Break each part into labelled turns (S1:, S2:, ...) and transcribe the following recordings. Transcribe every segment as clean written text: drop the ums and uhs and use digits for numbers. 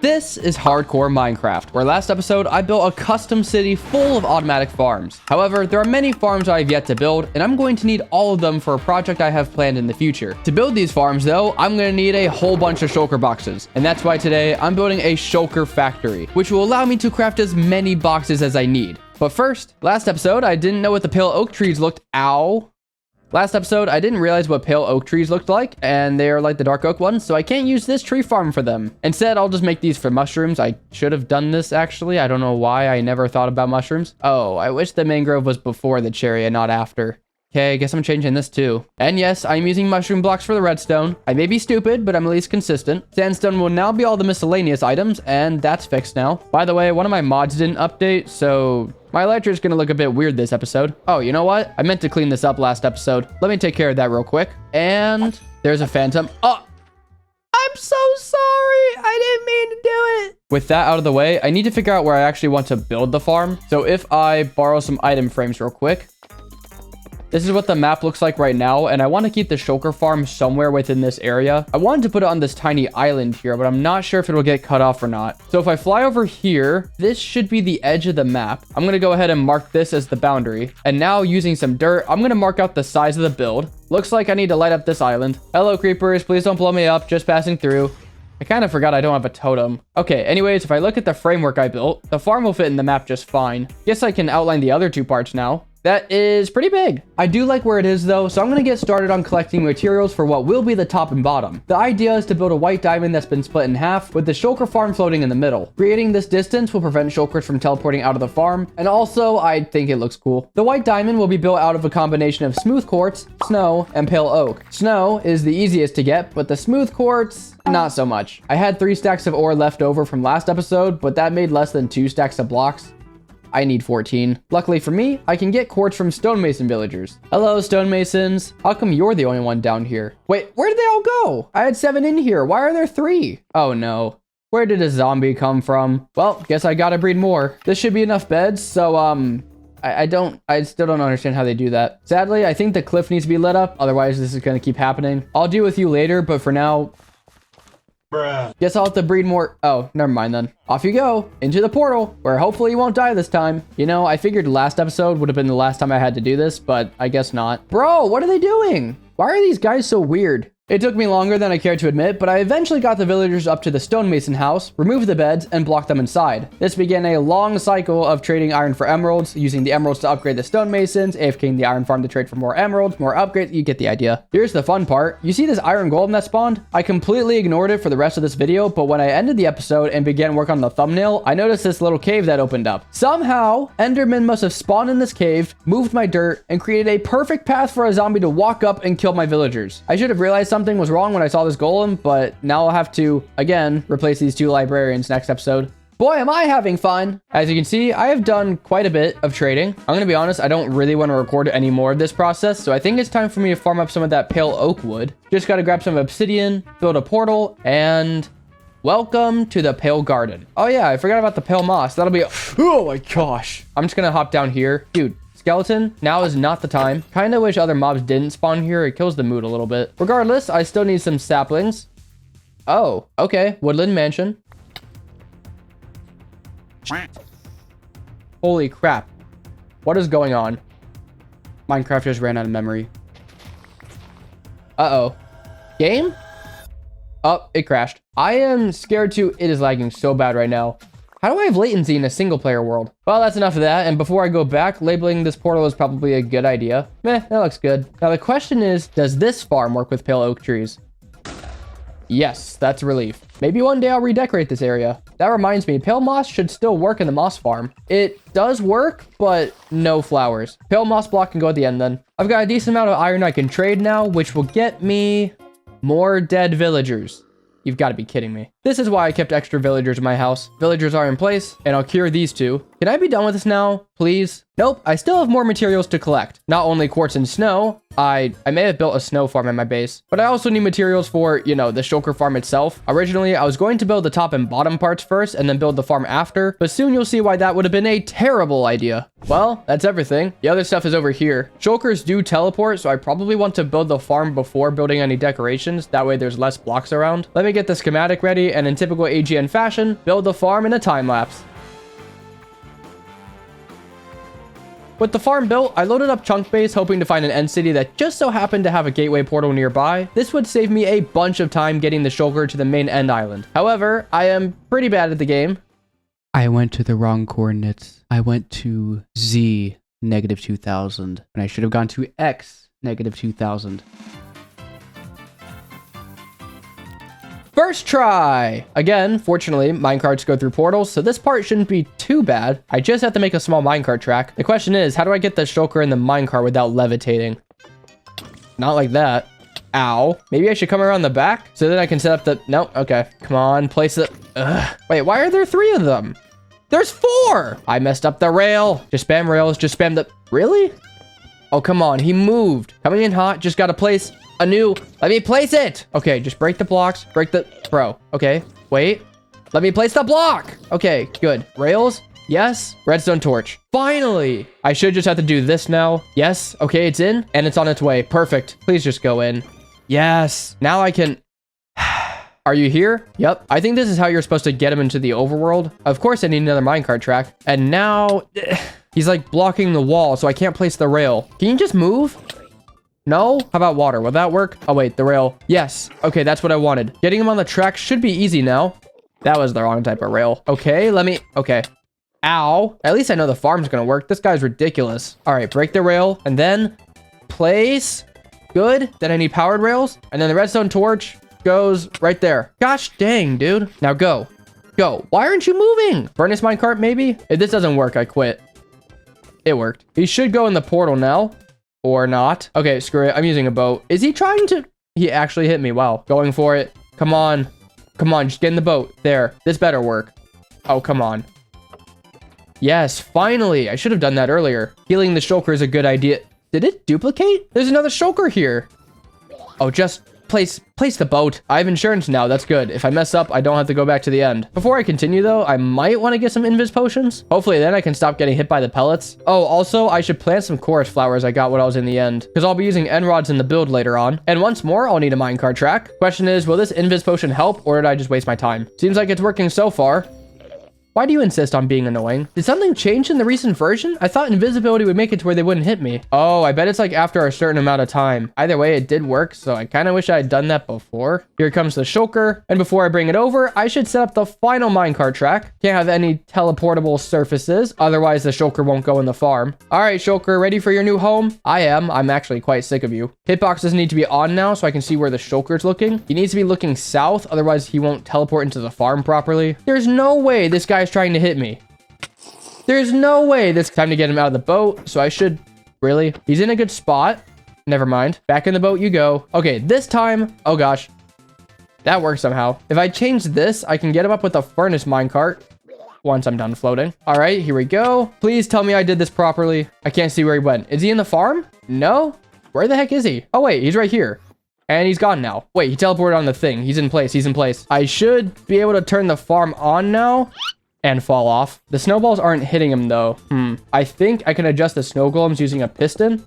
S1: This is hardcore Minecraft, where last episode I built a custom city full of automatic farms. However, there are many farms I have yet to build, and I'm going to need all of them for a project I have planned in the future. To build these farms though, I'm going to need a whole bunch of shulker boxes, and that's why today I'm building a shulker factory, which will allow me to craft as many boxes as I need. But first, last episode I didn't know what the pale oak trees looked. Last episode, I didn't realize what pale oak trees looked like, and they are like the dark oak ones, so I can't use this tree farm for them. Instead, I'll just make these for mushrooms. I should have done this, actually. I don't know why I never thought about mushrooms. Oh, I wish the mangrove was before the cherry and not after. Okay, I guess I'm changing this too. And yes, I'm using mushroom blocks for the redstone. I may be stupid, but I'm at least consistent. Sandstone will now be all the miscellaneous items, and that's fixed now. By the way, one of my mods didn't update, so my elytra is going to look a bit weird this episode. Oh, you know what? I meant to clean this up last episode. Let me take care of that real quick. And there's a phantom. Oh, I'm so sorry. I didn't mean to do it. With that out of the way, I need to figure out where I actually want to build the farm. So if I borrow some item frames real quick. This is what the map looks like right now, and I want to keep the shulker farm somewhere within this area. I wanted to put it on this tiny island here, but I'm not sure if it'll get cut off or not. So if I fly over here, this should be the edge of the map. I'm going to go ahead and mark this as the boundary. And now using some dirt, I'm going to mark out the size of the build. Looks like I need to light up this island. Hello, creepers. Please don't blow me up. Just passing through. I kind of forgot I don't have a totem. Okay, anyways, if I look at the framework I built, the farm will fit in the map just fine. Guess I can outline the other two parts now. That is pretty big. I do like where it is though, so I'm going to get started on collecting materials for what will be the top and bottom. The idea is to build a white diamond that's been split in half with the shulker farm floating in the middle. Creating this distance will prevent shulkers from teleporting out of the farm, and also I think it looks cool. The white diamond will be built out of a combination of smooth quartz, snow, and pale oak. Snow is the easiest to get, but the smooth quartz, not so much. I had 3 stacks of ore left over from last episode, but that made less than 2 stacks of blocks. I need 14. Luckily for me, I can get quartz from stonemason villagers. Hello, stonemasons. How come you're the only one down here? Wait, where did they all go? I had 7 in here. Why are there 3? Oh no. Where did a zombie come from? Well, guess I gotta breed more. This should be enough beds, so I still don't understand how they do that. Sadly, I think the cliff needs to be lit up. Otherwise, this is gonna keep happening. I'll deal with you later, but for now, bruh. Guess I'll have to breed more. Oh, never mind then. Off you go into the portal where hopefully you won't die this time. You know, I figured last episode would have been the last time I had to do this, but I guess not. Bro, what are they doing? Why are these guys so weird? It took me longer than I cared to admit, but I eventually got the villagers up to the stonemason house, removed the beds, and blocked them inside. This began a long cycle of trading iron for emeralds, using the emeralds to upgrade the stonemasons, AFKing the iron farm to trade for more emeralds, more upgrades, you get the idea. Here's the fun part. You see this iron golem that spawned? I completely ignored it for the rest of this video, but when I ended the episode and began work on the thumbnail, I noticed this little cave that opened up. Somehow, Enderman must have spawned in this cave, moved my dirt, and created a perfect path for a zombie to walk up and kill my villagers. I should have realized something was wrong when I saw this golem, but now I'll have to, again, replace these 2 librarians next episode. Boy, am I having fun. As you can see, I have done quite a bit of trading. I'm going to be honest, I don't really want to record any more of this process, so I think it's time for me to farm up some of that pale oak wood. Just got to grab some obsidian, build a portal, and welcome to the pale garden. Oh yeah, I forgot about the pale moss. That'll be, oh my gosh. I'm just going to hop down here. Dude. Skeleton, now is not the time. Kinda wish other mobs didn't spawn here. It kills the mood a little bit. Regardless, I still need some saplings. Oh, okay. Woodland mansion. Holy crap. What is going on? Minecraft just ran out of memory. Uh-oh. Game? Oh, it crashed. I am scared too. It is lagging so bad right now. How do I have latency in a single player world? Well, that's enough of that. And before I go back, labeling this portal is probably a good idea. Meh, that looks good. Now the question is, does this farm work with pale oak trees? Yes, that's a relief. Maybe one day I'll redecorate this area. That reminds me, pale moss should still work in the moss farm. It does work, but no flowers. Pale moss block can go at the end then. I've got a decent amount of iron I can trade now, which will get me more dead villagers. You've got to be kidding me. This is why I kept extra villagers in my house. Villagers are in place, and I'll cure these 2. Can I be done with this now, please? Nope, I still have more materials to collect. Not only quartz and snow, I may have built a snow farm at my base, but I also need materials for, you know, the shulker farm itself. Originally, I was going to build the top and bottom parts first and then build the farm after, but soon you'll see why that would have been a terrible idea. Well, that's everything. The other stuff is over here. Shulkers do teleport, so I probably want to build the farm before building any decorations. That way there's less blocks around. Let me get the schematic ready, and in typical AGN fashion, build the farm in a time lapse. With the farm built, I loaded up Chunk Base, hoping to find an end city that just so happened to have a gateway portal nearby. This would save me a bunch of time getting the shulker to the main end island. However, I am pretty bad at the game. I went to the wrong coordinates. I went to Z -2000, and I should have gone to X -2000. First try! Again, fortunately, minecarts go through portals, so this part shouldn't be too bad. I just have to make a small minecart track. The question is, how do I get the shulker in the minecart without levitating? Not like that. Ow. Maybe I should come around the back, so then I can set up the... Nope, okay. Come on, place it. Ugh. Wait, why are there 3 of them? There's 4! I messed up the rail. Just spam rails, just spam the... Really? Oh, come on, he moved. Coming in hot, just gotta place... a new, let me place it. Okay, just break the blocks, break the, bro. Okay, wait, let me place the block. Okay, good. Rails, yes. Redstone torch. Finally, I should just have to do this now. Yes, okay, it's in and it's on its way. Perfect. Please just go in. Yes, now I can. Are you here? Yep. I think this is how you're supposed to get him into the overworld. Of course, I need another minecart track. And now he's like blocking the wall, so I can't place the rail. Can you just move? No? How about water? Will that work? Oh, wait, the rail. Yes. Okay, that's what I wanted. Getting him on the track should be easy now. That was the wrong type of rail. Okay, let me... Okay. Ow. At least I know the farm's gonna work. This guy's ridiculous. All right, break the rail and then place. Good. Then I need powered rails. And then the redstone torch goes right there. Gosh dang, dude. Now go. Go. Why aren't you moving? Furnace minecart, maybe? If this doesn't work, I quit. It worked. He should go in the portal now. Or not. Okay, screw it. I'm using a boat. Is he trying to... He actually hit me. Wow. Going for it. Come on. Come on. Just get in the boat. There. This better work. Oh, come on. Yes, finally. I should have done that earlier. Healing the shulker is a good idea. Did it duplicate? There's another shulker here. Oh, just place the boat. I have insurance now. That's good. If I mess up, I don't have to go back to the end. Before I continue, though, I might want to get some invis potions. Hopefully, then I can stop getting hit by the pellets. Oh, also, I should plant some chorus flowers I got when I was in the end, because I'll be using end rods in the build later on. And once more, I'll need a minecart track. Question is, will this invis potion help, or did I just waste my time? Seems like it's working so far. Why do you insist on being annoying? Did something change in the recent version? I thought invisibility would make it to where they wouldn't hit me. Oh, I bet it's like after a certain amount of time. Either way, it did work, so I kind of wish I had done that before. Here comes the shulker, and before I bring it over, I should set up the final minecart track. Can't have any teleportable surfaces, otherwise the shulker won't go in the farm. All right, shulker, ready for your new home? I am. I'm actually quite sick of you. Hitboxes need to be on now so I can see where the shulker's looking. He needs to be looking south, otherwise he won't teleport into the farm properly. There's no way this guy's trying to hit me. There's no way. This time to get him out of the boat, so I should... Really? He's in a good spot. Never mind. Back in the boat you go. Okay, this time... Oh gosh. That works somehow. If I change this, I can get him up with a furnace minecart once I'm done floating. All right, here we go. Please tell me I did this properly. I can't see where he went. Is he in the farm? No? Where the heck is he? Oh wait, he's right here. And he's gone now. Wait, he teleported on the thing. He's in place. He's in place. I should be able to turn the farm on now and fall off. The snowballs aren't hitting him though. I think I can adjust the snow golems using a piston.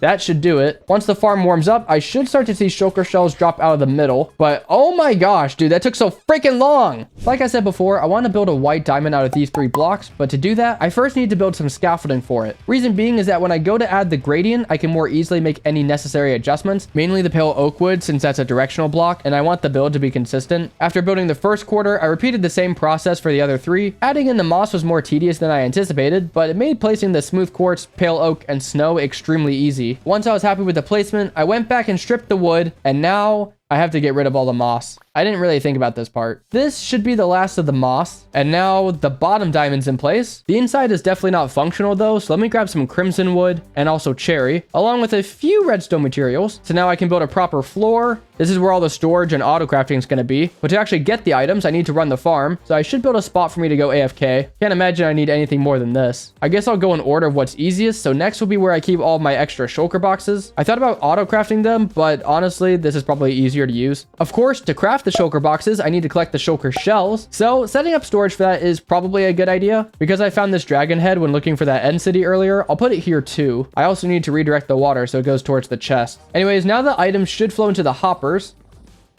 S1: That should do it. Once the farm warms up, I should start to see shulker shells drop out of the middle. But oh my gosh, dude, that took so freaking long. Like I said before, I want to build a white diamond out of these 3 blocks. But to do that, I first need to build some scaffolding for it. Reason being is that when I go to add the gradient, I can more easily make any necessary adjustments, mainly the pale oak wood since that's a directional block and I want the build to be consistent. After building the first quarter, I repeated the same process for the other 3. Adding in the moss was more tedious than I anticipated, but it made placing the smooth quartz, pale oak, and snow extremely easy. Once I was happy with the placement, I went back and stripped the wood, and now I have to get rid of all the moss. I didn't really think about this part. This should be the last of the moss. And now the bottom diamond's in place. The inside is definitely not functional though. So let me grab some crimson wood and also cherry, along with a few redstone materials. So now I can build a proper floor. This is where all the storage and auto crafting is going to be. But to actually get the items, I need to run the farm. So I should build a spot for me to go AFK. Can't imagine I need anything more than this. I guess I'll go in order of what's easiest. So next will be where I keep all of my extra shulker boxes. I thought about auto crafting them, but honestly, this is probably easier to use. Of course, to craft the shulker boxes, I need to collect the shulker shells. So setting up storage for that is probably a good idea. Because I found this dragon head when looking for that end city earlier, I'll put it here too. I also need to redirect the water so it goes towards the chest. Anyways, now the items should flow into the hoppers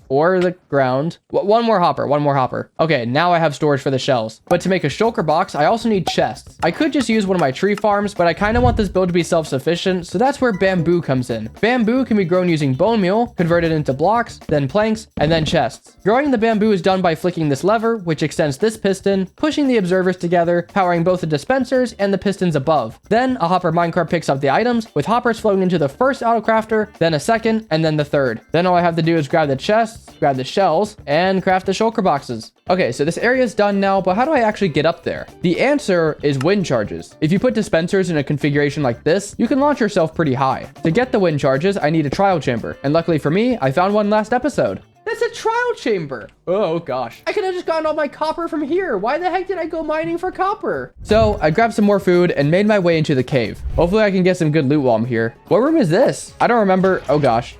S1: or the ground. One more hopper. Okay, now I have storage for the shells. But to make a shulker box, I also need chests. I could just use one of my tree farms, but I kind of want this build to be self-sufficient, so that's where bamboo comes in. Bamboo can be grown using bone meal, converted into blocks, then planks, and then chests. Growing the bamboo is done by flicking this lever, which extends this piston, pushing the observers together, powering both the dispensers and the pistons above. Then a hopper minecart picks up the items, with hoppers flowing into the first auto crafter, then a second, and then the third. Then all I have to do is grab the chests, grab the shells, and craft the shulker boxes. Okay, so this area is done now, but how do I actually get up there? The answer is wind charges. If you put dispensers in a configuration like this, you can launch yourself pretty high. To get the wind charges, I need a trial chamber, and luckily for me, I found one last episode. That's a trial chamber. Oh gosh. I could have just gotten all my copper from here. Why the heck did I go mining for copper? So I grabbed some more food and made my way into the cave. Hopefully I can get some good loot while I'm here. What room is this? I don't remember. Oh gosh.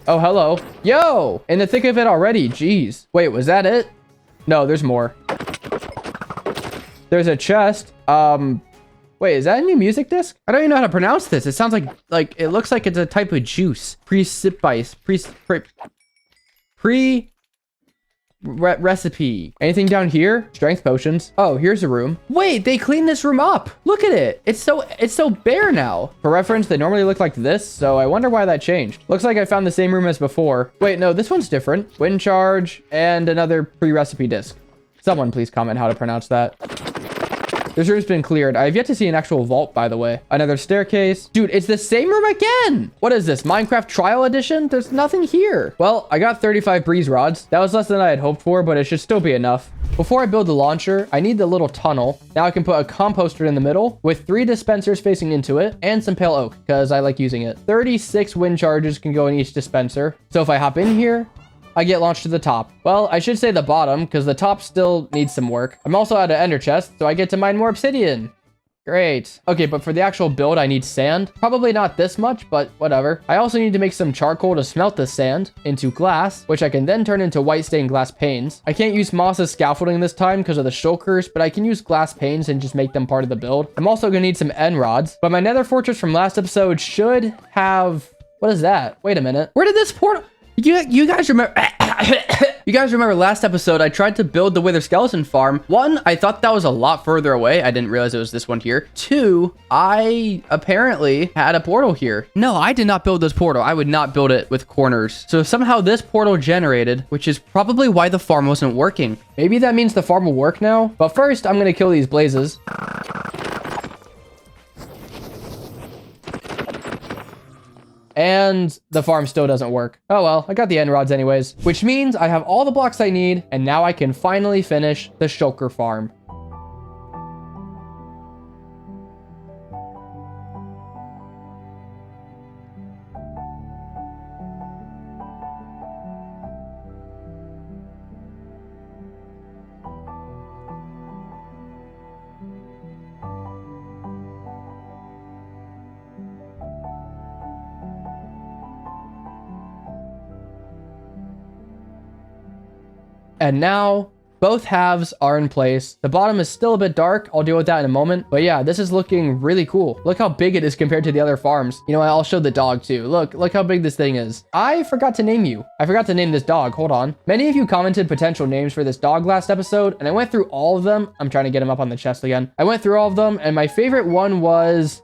S1: Oh, hello. Yo, in the thick of it already. Jeez. Wait, was that it? No, there's more. There's a chest. Wait, is that a new music disc? I don't even know how to pronounce this. It sounds like it looks like it's a type of juice. Recipe. Anything down here? Strength potions. Oh, here's a room. Wait, they cleaned this room up. Look at it. It's so bare now. For reference, they normally look like this, so I wonder why that changed. Looks like I found the same room as before. Wait, no, this one's different. Wind charge and another pre-recipe disc. Someone please comment how to pronounce that. This room's been cleared. I have yet to see an actual vault, by the way. Another staircase. Dude, it's the same room again. What is this? Minecraft Trial Edition? There's nothing here. Well, I got 35 breeze rods. That was less than I had hoped for, but it should still be enough. Before I build the launcher, I need the little tunnel. Now I can put a composter in the middle with 3 dispensers facing into it and some pale oak because I like using it. 36 wind charges can go in each dispenser. So if I hop in here, I get launched to the top. Well, I should say the bottom because the top still needs some work. I'm also out of ender chest, so I get to mine more obsidian. Great. Okay, but for the actual build, I need sand. Probably not this much, but whatever. I also need to make some charcoal to smelt the sand into glass, which I can then turn into white stained glass panes. I can't use moss as scaffolding this time because of the shulkers, but I can use glass panes and just make them part of the build. I'm also gonna need some end rods, but my nether fortress from last episode should have... What is that? Wait a minute. Where did this portal... You guys remember... You guys remember last episode, I tried to build the Wither Skeleton farm. 1, I thought that was a lot further away. I didn't realize it was this one here. 2, I apparently had a portal here. No, I did not build this portal. I would not build it with corners. So somehow this portal generated, which is probably why the farm wasn't working. Maybe that means the farm will work now. But first, I'm going to kill these blazes. And the farm still doesn't work. Oh well, I got the end rods anyways, which means I have all the blocks I need, and now I can finally finish the shulker farm. And now both halves are in place. The bottom is still a bit dark. I'll deal with that in a moment. But yeah, this is looking really cool. Look how big it is compared to the other farms. You know what? I'll show the dog too. Look how big this thing is. I forgot to name you. I forgot to name this dog. Hold on. Many of you commented potential names for this dog last episode, and I went through all of them. I'm trying to get him up on the chest again. I went through all of them, and my favorite one was...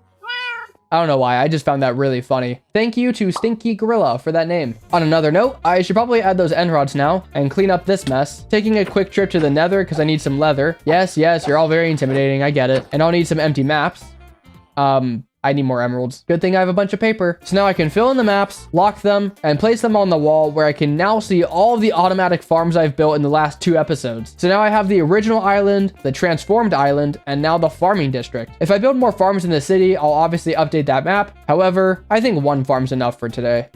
S1: I don't know why, I just found that really funny. Thank you to Stinky Gorilla for that name. On another note, I should probably add those end rods now and clean up this mess. Taking a quick trip to the nether because I need some leather. Yes, you're all very intimidating, I get it. And I'll need some empty maps. I need more emeralds. Good thing I have a bunch of paper. So now I can fill in the maps, lock them, and place them on the wall where I can now see all of the automatic farms I've built in the last 2 episodes. So now I have the original island, the transformed island, and now the farming district. If I build more farms in the city, I'll obviously update that map. However, I think 1 farm's enough for today.